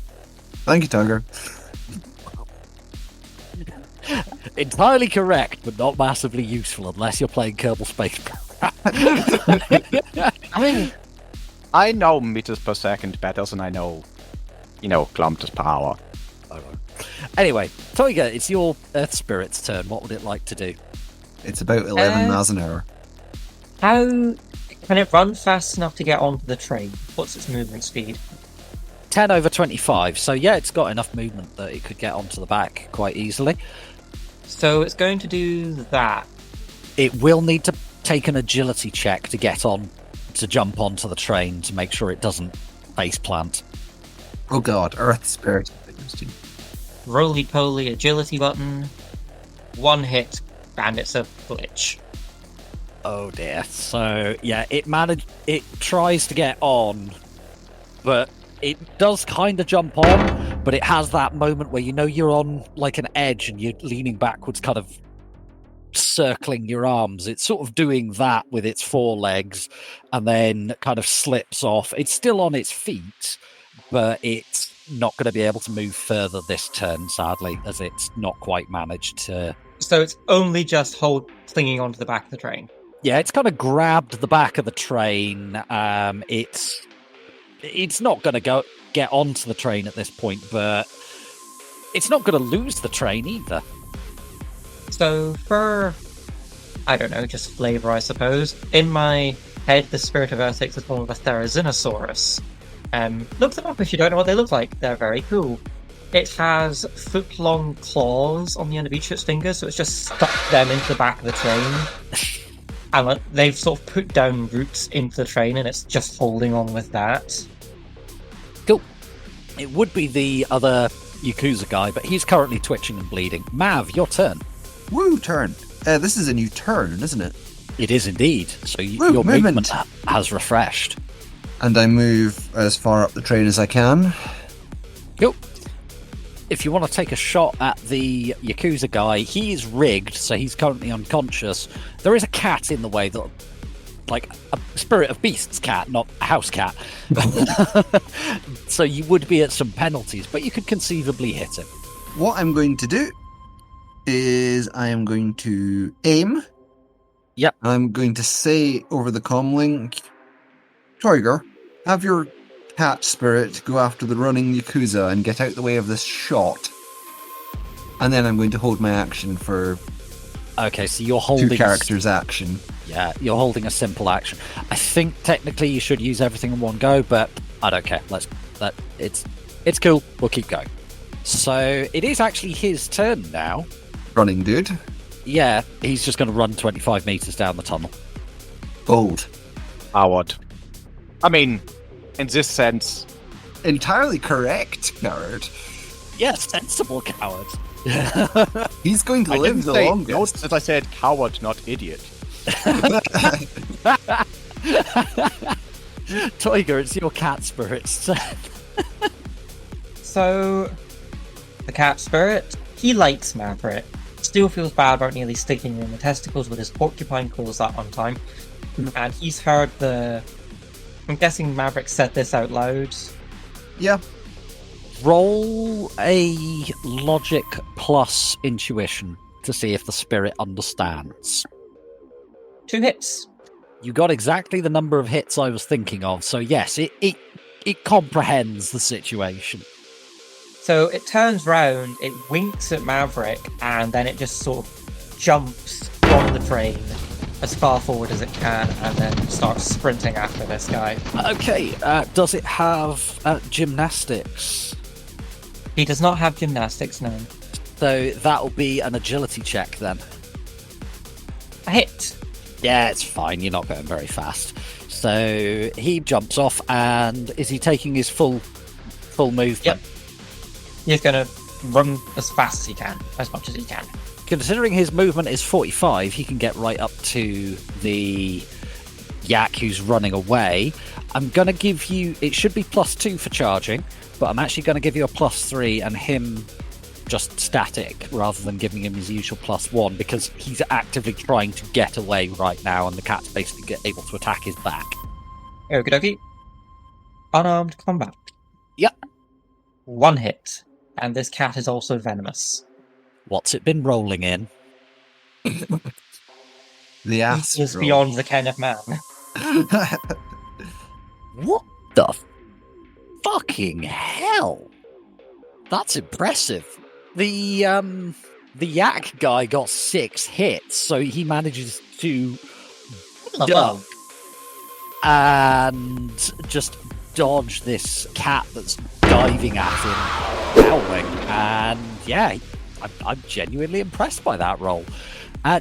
Thank you, Toyger. Entirely correct, but not massively useful unless you're playing Kerbal Space Program. I know meters per second better than I know, kilometers per hour. Anyway, Toyger, it's your Earth Spirit's turn. What would it like to do? It's about 11 miles an hour. How can it run fast enough to get onto the train? What's its movement speed? 10 over 25. So yeah, it's got enough movement that it could get onto the back quite easily. So it's going to do that. It will need to take an agility check to get on, to jump onto the train to make sure it doesn't face plant. Oh god, Earth Spirit. Roly-poly agility button. 1 hit, and it's a glitch. Oh dear. So yeah, it tries to get on, but it does kind of jump on, but it has that moment where you're on like an edge and you're leaning backwards, kind of circling your arms. It's sort of doing that with its forelegs and then kind of slips off. It's still on its feet, but it's not going to be able to move further this turn, sadly, as it's not quite managed to. So it's only just clinging onto the back of the train. Yeah, it's kind of grabbed the back of the train. It's not going to get onto the train at this point, but it's not going to lose the train either. So for, I don't know, just flavor, I suppose, in my head, the Spirit of Earth takes the form of a Therizinosaurus. Look them up if you don't know what they look like. They're very cool. It has foot-long claws on the end of each of its fingers, so it's just stuck them into the back of the train. And they've sort of put down roots into the train, and it's just holding on with that. Cool. It would be the other Yakuza guy, but he's currently twitching and bleeding. Mav, your turn. Woo, turn. This is a new turn, isn't it? It is indeed. So Woo, your movement has refreshed. And I move as far up the train as I can. Cool. If you want to take a shot at the Yakuza guy, he is rigged, so he's currently unconscious. There is a cat in the way, that, like a Spirit of Beasts cat, not a house cat. So you would be at some penalties, but you could conceivably hit him. What I'm going to do is I am going to aim. Yep. I'm going to say over the comm link, Toyger, have your cat spirit go after the running Yakuza and get out the way of this shot. And then I'm going to hold my action for Okay, so you're holding 2 characters action. Yeah, you're holding a simple action. I think technically you should use everything in one go, but I don't care. It's cool. We'll keep going. So it is actually his turn now. Running dude. Yeah, he's just going to run 25 meters down the tunnel. Bold. Howard. I mean, in this sense, Entirely correct, coward. Yes, sensible coward. He's going to I live didn't the say, longest. note that I said coward, not idiot. Toyger, it's your cat spirit's turn. So, the cat spirit, he likes Maverick. Still feels bad about nearly sticking him in the testicles with his porcupine claws that one time. And he's heard I'm guessing Maverick said this out loud. Yeah. Roll a logic plus intuition to see if the spirit understands. 2 hits. You got exactly the number of hits I was thinking of, so yes, it comprehends the situation. So it turns round, it winks at Maverick, and then it just sort of jumps from the train as far forward as it can, and then starts sprinting after this guy. Okay, does it have gymnastics? He does not have gymnastics, no. So that'll be an agility check then. A hit. Yeah, it's fine, you're not going very fast. So he jumps off, and is he taking his full movement? Yep. He's going to run as fast as he can, as much as he can. Considering his movement is 45, he can get right up to the yak who's running away. I'm going to give you... It should be +2 for charging, but I'm actually going to give you a +3 and him just static rather than giving him his usual +1 because he's actively trying to get away right now and the cat's basically able to attack his back. Okie dokie. Unarmed combat. Yep. 1 hit. And this cat is also venomous. What's it been rolling in? The He ass. is roll. beyond the ken of man. What the fucking hell? That's impressive. The yak guy got 6 hits, so he manages to duck and just dodge this cat that's diving at him, howling. And yeah, I'm genuinely impressed by that roll. So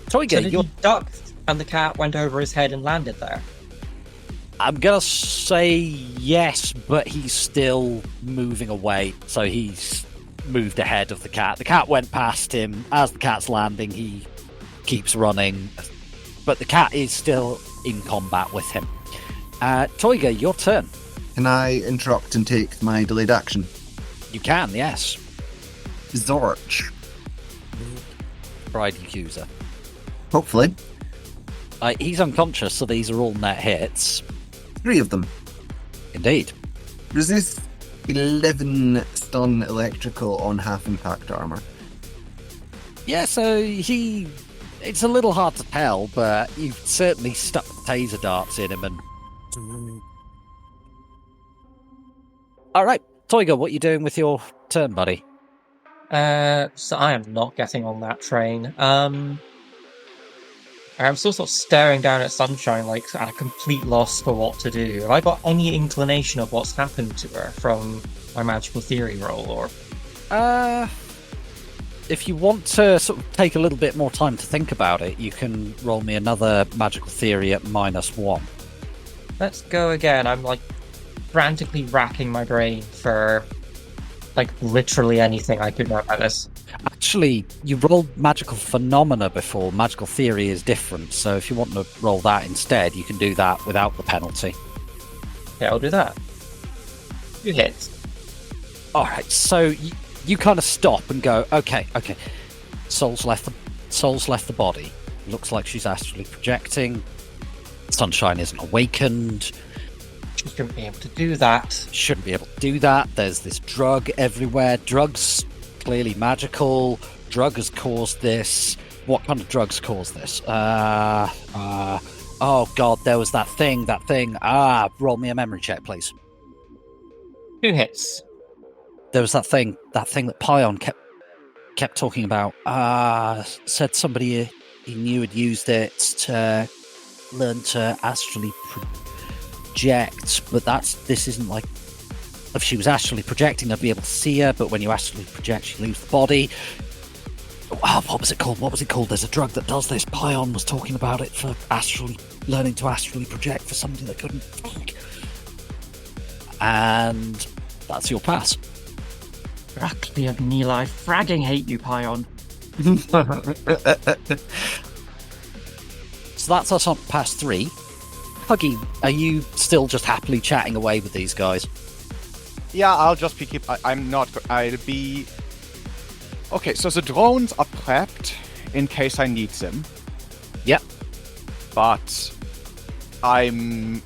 Toyger, did you're he duck and the cat went over his head and landed there? I'm gonna say yes, but he's still moving away, so he's moved ahead of the cat. The cat went past him. As the cat's landing, he keeps running, but the cat is still in combat with him. Toyger, your turn. Can I interrupt and take my delayed action? You can, yes. Zorch. Bride Yakuza. Hopefully. He's unconscious, so these are all net hits. 3 of them. Indeed. Resist 11 stun electrical on half impact armor. Yeah, so it's a little hard to tell, but you've certainly stuck taser darts in him and... Alright, Toyger, what are you doing with your turn, buddy? So I am not getting on that train. I'm still sort of staring down at Sunshine, like at a complete loss for what to do. Have I got any inclination of what's happened to her from my magical theory roll, or? If you want to sort of take a little bit more time to think about it, you can roll me another magical theory at -1. Let's go again. I'm like frantically racking my brain for like literally anything I could know about this. Actually, you rolled magical phenomena before. Magical theory is different, so if you want to roll that instead, you can do that without the penalty. Okay, I'll do that. 2 hits. Alright, so you kind of stop and go, okay. Soul's left the body. Looks like she's astrally projecting. Sunshine isn't awakened. She shouldn't be able to do that. Shouldn't be able to do that. There's this drug everywhere. Drugs clearly magical. Drug has caused this. What kind of drugs caused this? Oh god, there was that thing. Roll me a memory check, please. 2 hits. There was that thing that Pion kept talking about. Said somebody he knew had used it to learn to astrally project, but this isn't like, if she was astrally projecting, I'd be able to see her, but when you astrally project, she leaves the body. What was it called? There's a drug that does this. Pion was talking about it for learning to astrally project for something that couldn't think. And that's your pass. Brackley of Neli, fragging hate you, Pion. So that's us on pass 3. Huggy, are you still just happily chatting away with these guys? Yeah, I'll just be I'll be... Okay, so the drones are prepped in case I need them. Yep. But I'm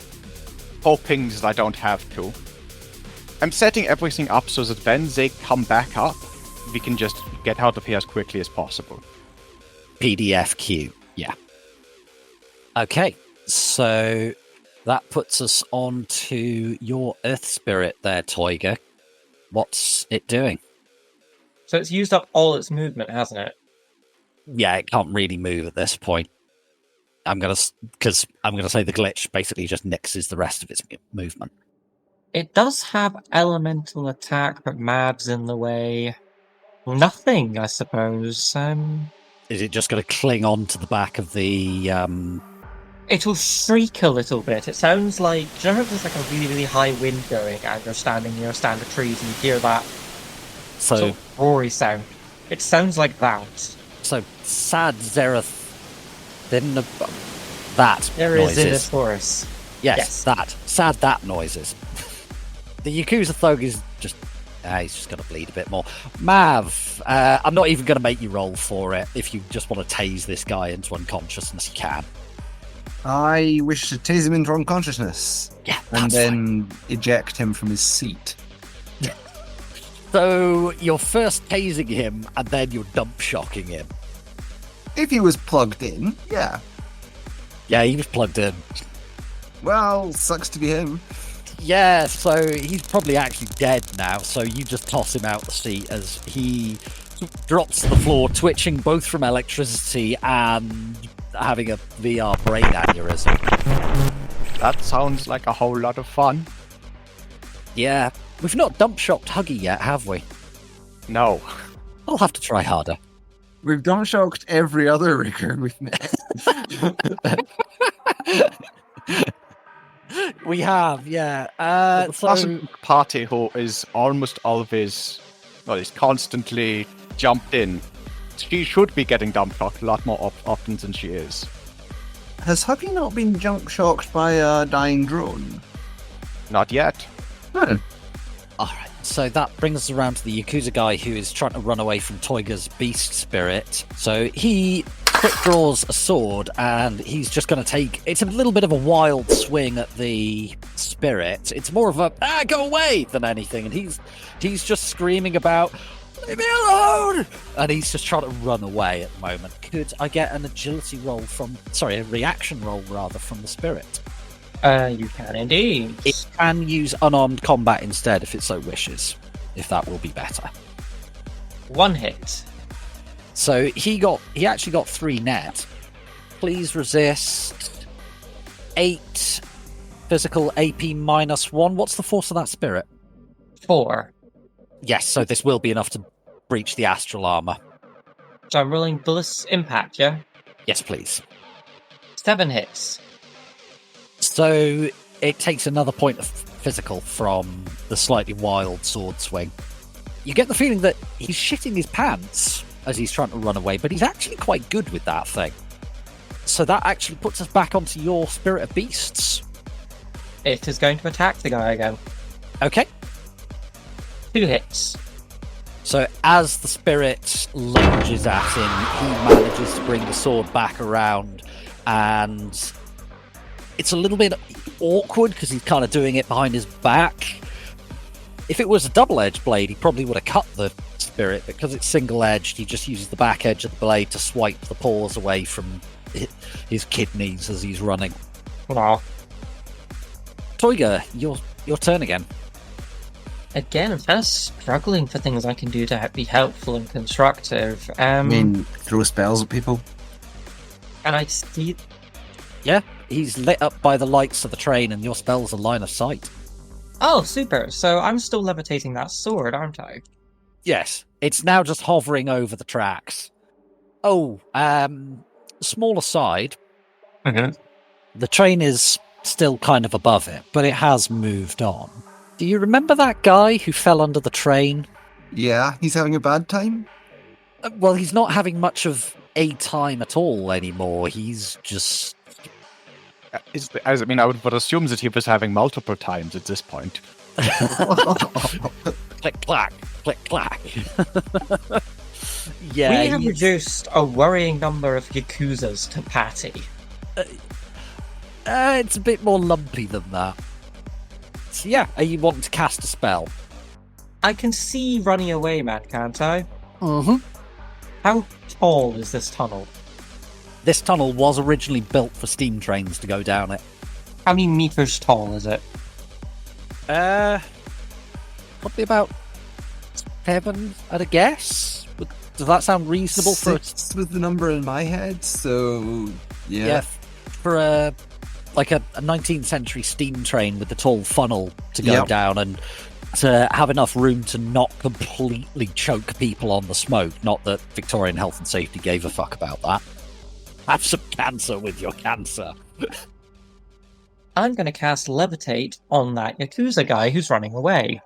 hoping that I don't have to. I'm setting everything up so that when they come back up, we can just get out of here as quickly as possible. PDFQ, yeah. Okay, so that puts us on to your Earth Spirit there, Toyger. What's it doing? So it's used up all its movement, hasn't it? Yeah, it can't really move at this point. I'm gonna say the glitch basically just nixes the rest of its movement. It does have elemental attack, but Mav's in the way. Nothing, I suppose. Is it just going to cling on to the back of the... It'll shriek a little bit. It sounds like... Do you know if there's like a really, really high wind going and you're standing near a stand of trees and you hear that sort of roary sound? It sounds like that. So, sad Zerath... That There noises. is in this forest. Yes, that. Sad that noises. The Yakuza thug is just... he's just going to bleed a bit more. Mav, I'm not even going to make you roll for it. If you just want to tase this guy into unconsciousness, you can. I wish to tase him into unconsciousness. Yeah, And that's then eject him from his seat. So you're first tasing him, and then you're dump shocking him. If he was plugged in, yeah. Yeah, he was plugged in. Well, sucks to be him. Yeah, so he's probably actually dead now, so you just toss him out the seat as he drops to the floor, twitching both from electricity and having a VR brain aneurysm. That sounds like a whole lot of fun. Yeah, we've not dump shocked Huggy yet, have we? No. I'll have to try harder. We've dump shocked every other rigger we've met. We have, yeah. The So classic party who is almost always, well, is constantly jumped in. She should be getting dump shocked a lot more often than she is. Has Huggy not been jump shocked by a dying drone? Not yet. Oh. Alright, so that brings us around to the Yakuza guy who is trying to run away from Toyger's beast spirit. So he quick draws a sword and he's just going to take... It's a little bit of a wild swing at the spirit. It's more of a, go away, than anything. And he's just screaming about, leave me alone! And he's just trying to run away at the moment. Could I get an agility roll from... Sorry, a reaction roll, rather, from the spirit? You can indeed. It can use unarmed combat instead if it so wishes, if that will be better. 1 hit. So he actually got 3 net. Please resist 8 physical AP -1. What's the force of that spirit? 4. Yes, so this will be enough to breach the astral armor. So I'm rolling Bliss Impact, yeah? Yes, please. 7 hits. So it takes another point of physical from the slightly wild sword swing. You get the feeling that he's shitting his pants as he's trying to run away, but he's actually quite good with that thing. So that actually puts us back onto your Spirit of Beasts. It is going to attack the guy again. Okay. 2 hits. So as the spirit lunges at him, he manages to bring the sword back around, and it's a little bit awkward because he's kind of doing it behind his back. If it was a double-edged blade, he probably would have cut the spirit, but because it's single-edged, he just uses the back edge of the blade to swipe the paws away from his kidneys as he's running. Wow. Toyger, your turn again. Again, I'm kind of struggling for things I can do to be helpful and constructive. I mean, throw spells at people. And I see... Yeah, he's lit up by the lights of the train, and your spell's a line of sight. Oh, super. So I'm still levitating that sword, aren't I? Yes, it's now just hovering over the tracks. Oh, small aside, the train is still kind of above it, but it has moved on. Do you remember that guy who fell under the train? Yeah, he's having a bad time? Well, he's not having much of a time at all anymore. He's just... I would assume that he was having multiple times at this point. Click, clack, click, clack. Yeah, we have reduced a worrying number of Yakuzas to Patty. It's a bit more lumpy than that. So yeah, are you wanting to cast a spell? I can see running away, man, can't I? Mm-hmm. How tall is this tunnel? This tunnel was originally built for steam trains to go down it. How many meters tall is it? Probably about 7 at a guess. Does that sound reasonable for a... 6 with the number in my head, so yeah. For a 19th century steam train with the tall funnel to go down and to have enough room to not completely choke people on the smoke. Not that Victorian health and safety gave a fuck about that. Have some cancer with your cancer. I'm going to cast Levitate on that Yakuza guy who's running away.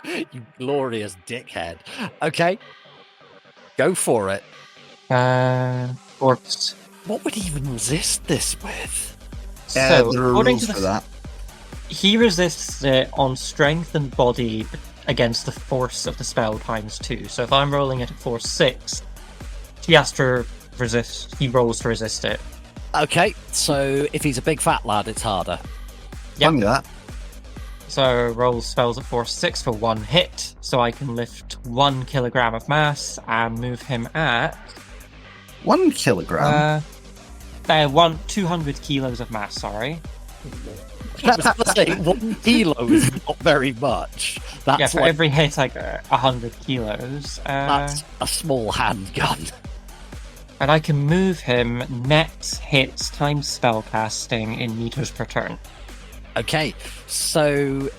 You glorious dickhead. Okay. Go for it. Orcs. What would he even resist this with? So, there are according rules to for that. He resists it on strength and body against the force of the spell times 2. So if I'm rolling it at force 6, he has to resist. He rolls to resist it. Okay, so if he's a big fat lad, it's harder. Tell me that. So roll spells at force 6 for 1 hit, so I can lift 1 kilogram of mass and move him at 1 kilogram. 200 kilos of mass. Sorry. I was going to say 1 kilo is not very much. That's Yeah, for like, every hit I get 100 kilos. that's a small handgun. And I can move him net hits times spell casting in meters per turn. Okay, so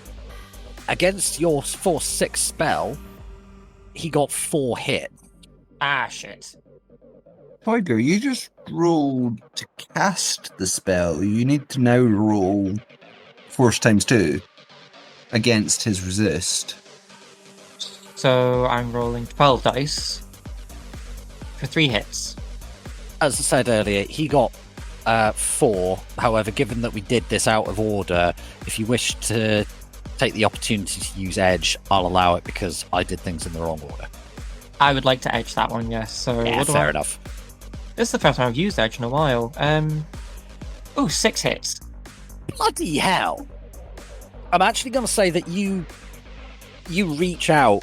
against your force 6 spell, he got 4 hit. Ah, shit. Toyger, you just rolled to cast the spell. You need to now roll force times 2 against his resist. So I'm rolling 12 dice for 3 hits. As I said earlier, he got 4. However, given that we did this out of order, if you wish to take the opportunity to use edge, I'll allow it because I did things in the wrong order. I would like to edge that one, yes. So Yeah, what do fair I... enough. This is the first time I've used edge in a while. 6 hits. Bloody hell! I'm actually going to say that you reach out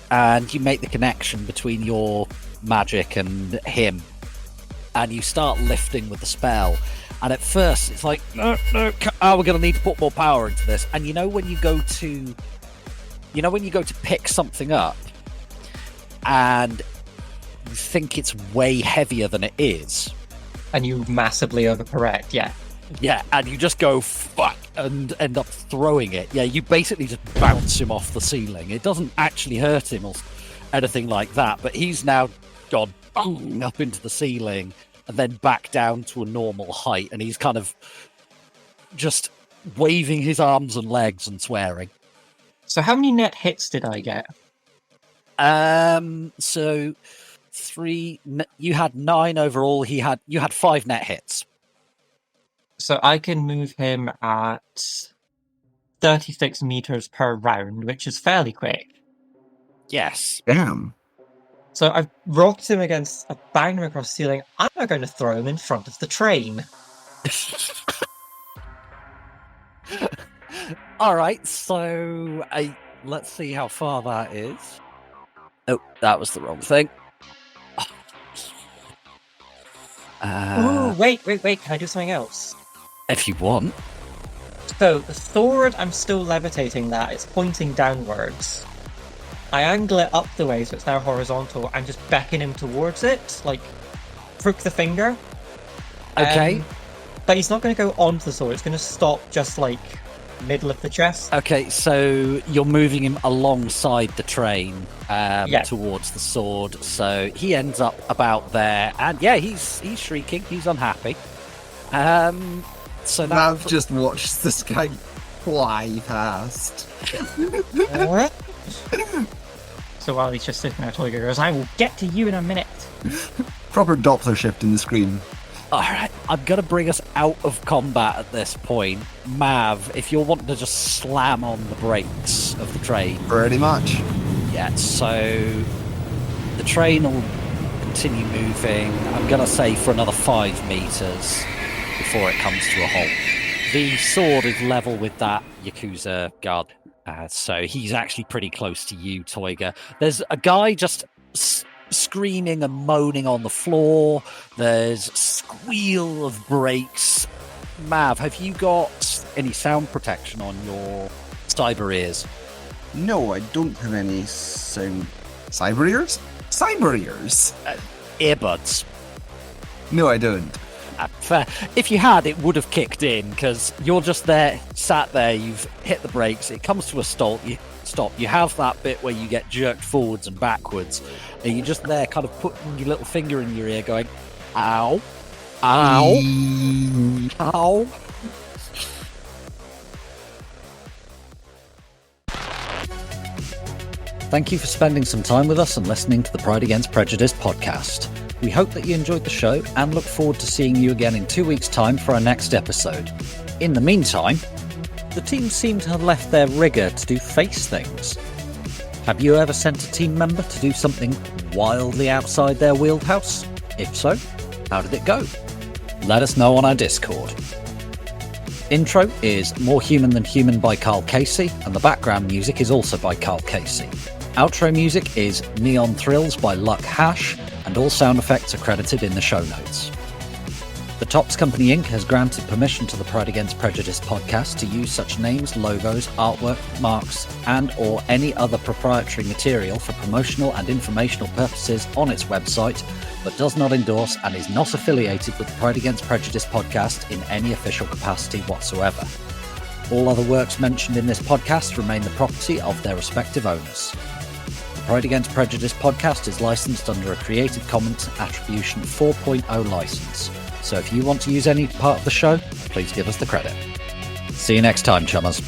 and you make the connection between your magic and him, and you start lifting with the spell. And at first, it's like, no, we're going to need to put more power into this. And you know when you go to pick something up, and you think it's way heavier than it is. And you massively overcorrect, yeah. Yeah, and you just go, fuck, and end up throwing it. Yeah, you basically just bounce him off the ceiling. It doesn't actually hurt him or anything like that, but he's now gone boom, up into the ceiling and then back down to a normal height, and he's kind of just waving his arms and legs and swearing. So how many net hits did I get? So 3, you had 9 overall, you had 5 net hits. So I can move him at 36 meters per round, which is fairly quick. Yes. Damn. So I've rocked him against a banger across the ceiling. I'm now going to throw him in front of the train. Alright, so let's see how far that is. Oh, that was the wrong thing. Ooh, wait, can I do something else? If you want. So, the sword, I'm still levitating that. It's pointing downwards. I angle it up the way so it's now horizontal and just beckon him towards it, like, crook the finger. Okay. But he's not going to go onto the sword, it's going to stop just, like, middle of the chest. Okay, so you're moving him alongside the train towards the sword, so he ends up about there, and yeah, he's shrieking, he's unhappy. So Mav just watched this guy fly past. So while he's just sitting there, Toyger goes, I will get to you in a minute. Proper Doppler shift in the screen. Alright, I'm going to bring us out of combat at this point. Mav, if you're wanting to just slam on the brakes of the train. Pretty much. Yeah, so the train will continue moving, I'm going to say for another 5 meters before it comes to a halt. The sword is level with that Yakuza guard, so he's actually pretty close to you, Toyger. There's a guy just screaming and moaning on the floor. There's squeal of brakes. Mav, have you got any sound protection on your cyber ears? No, I don't have any sound. Cyber ears? Cyber ears? Earbuds. No, I don't. Fair. If you had, it would have kicked in, because you're just there, sat there, you've hit the brakes, it comes to a stop, you have that bit where you get jerked forwards and backwards, and you're just there kind of putting your little finger in your ear going, ow, ow, ow. Thank you for spending some time with us and listening to the Pride Against Prejudice podcast. We hope that you enjoyed the show and look forward to seeing you again in 2 weeks' time for our next episode. In the meantime, the team seem to have left their rigger to do face things. Have you ever sent a team member to do something wildly outside their wheelhouse? If so, how did it go? let us know on our Discord. Intro is More Human Than Human by Carl Casey, and the background music is also by Carl Casey. Outro music is Neon Thrills by Luck Hash, and all sound effects are credited in the show notes. The Topps Company Inc. has granted permission to the Pride Against Prejudice podcast to use such names, logos, artwork, marks, and or any other proprietary material for promotional and informational purposes on its website, but does not endorse and is not affiliated with the Pride Against Prejudice podcast in any official capacity whatsoever. All other works mentioned in this podcast remain the property of their respective owners. The Pride Against Prejudice podcast is licensed under a Creative Commons Attribution 4.0 license. So if you want to use any part of the show, please give us the credit. See you next time, chummers.